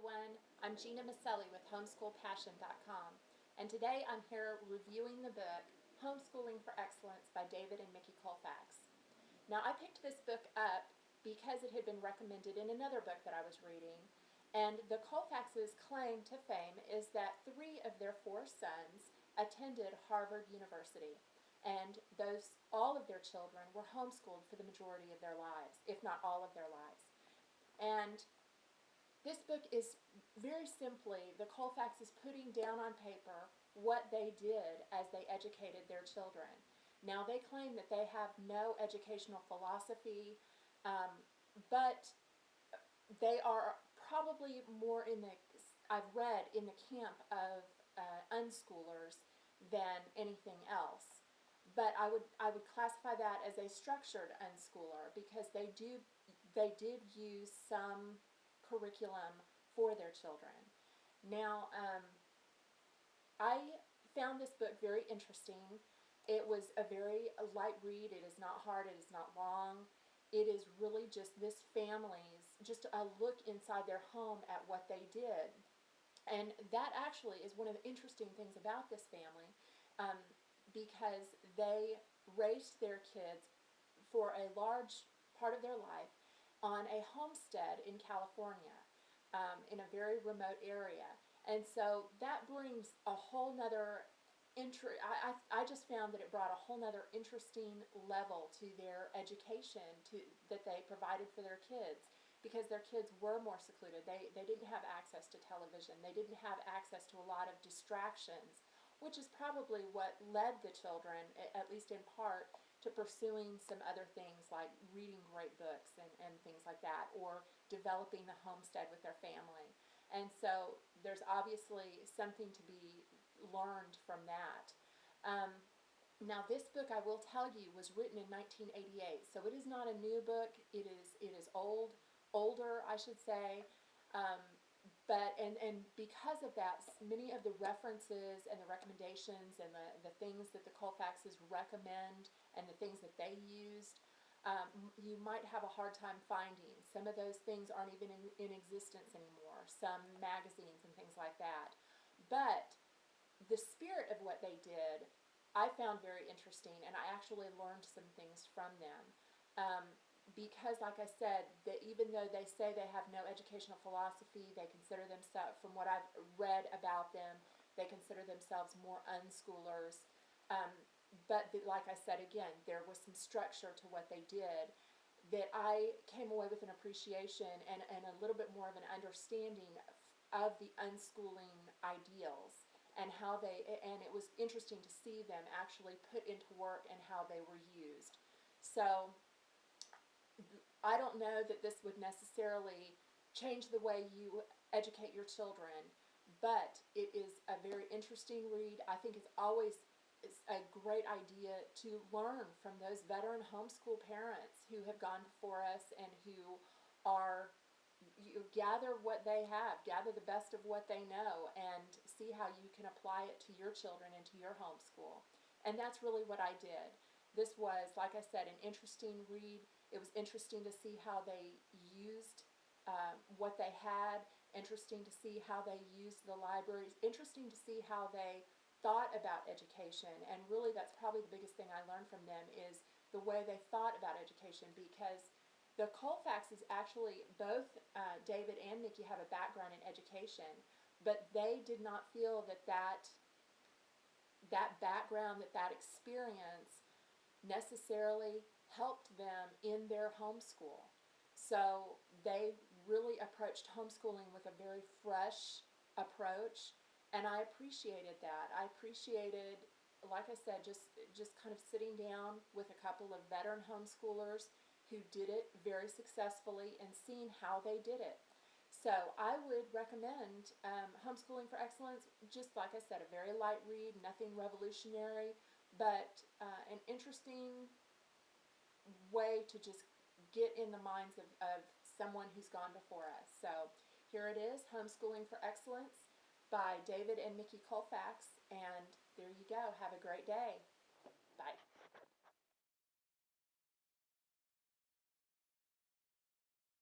everyone. I'm Gena Maselli with homeschoolpassion.com, and today I'm here reviewing the book Homeschooling for Excellence by David and Micki Colfax. Now, I picked this book up because it had been recommended in another book that I was reading, and the Colfaxes' claim to fame is that 3 of their 4 sons attended Harvard University, and all of their children were homeschooled for the majority of their lives, if not all of their lives. And this book is very simply the Colfaxes putting down on paper what they did as they educated their children. Now, they claim that they have no educational philosophy, but they are probably more I've read, in the camp of unschoolers than anything else. But I would classify that as a structured unschooler, because they did use some curriculum for their children. Now, I found this book very interesting. It was a very light read. It is not hard. It is not long. It is really just this family's, just a look inside their home at what they did. And that actually is one of the interesting things about this family, because they raised their kids for a large part of their life on a homestead in California, in a very remote area. And so that brings a whole nother I just found that it brought a whole nother interesting level to their education that they provided for their kids, because their kids were more secluded. They didn't have access to television. They didn't have access to a lot of distractions, which is probably what led the children, at least in part, to pursuing some other things like reading great books and things like that, or developing the homestead with their family. And so there's obviously something to be learned from that. Now, this book, I will tell you, was written in 1988, so it is not a new book. It is older, I should say. But because of that, many of the references and the recommendations and the things that the Colfaxes recommend and the things that they used, you might have a hard time finding. Some of those things aren't even in existence anymore, some magazines and things like that. But the spirit of what they did, I found very interesting, and I actually learned some things from them. Because, like I said, that even though they say they have no educational philosophy, they consider themselves, from what I've read about them, they consider themselves more unschoolers. But like I said, again, there was some structure to what they did that I came away with an appreciation and a little bit more of an understanding of the unschooling ideals, and and it was interesting to see them actually put into work and how they were used. So I don't know that this would necessarily change the way you educate your children, but it is a very interesting read. I think it's a great idea to learn from those veteran homeschool parents who have gone before us and who you gather what they have, gather the best of what they know, and see how you can apply it to your children and to your homeschool. And that's really what I did. This was, like I said, an interesting read. It was interesting to see how they used what they had, interesting to see how they used the libraries, interesting to see how they thought about education. And really, that's probably the biggest thing I learned from them, is the way they thought about education, because the Colfaxes actually, both David and Micki, have a background in education, but they did not feel that background, that experience necessarily helped them in their homeschool. So they really approached homeschooling with a very fresh approach, and I appreciated that. I appreciated, like I said, just kind of sitting down with a couple of veteran homeschoolers who did it very successfully and seeing how they did it. So I would recommend Homeschooling for Excellence. Just like I said, a very light read, nothing revolutionary, but an interesting way to just get in the minds of someone who's gone before us. So here it is, Homeschooling for Excellence by David and Micki Colfax, and there you go. Have a great day. Bye.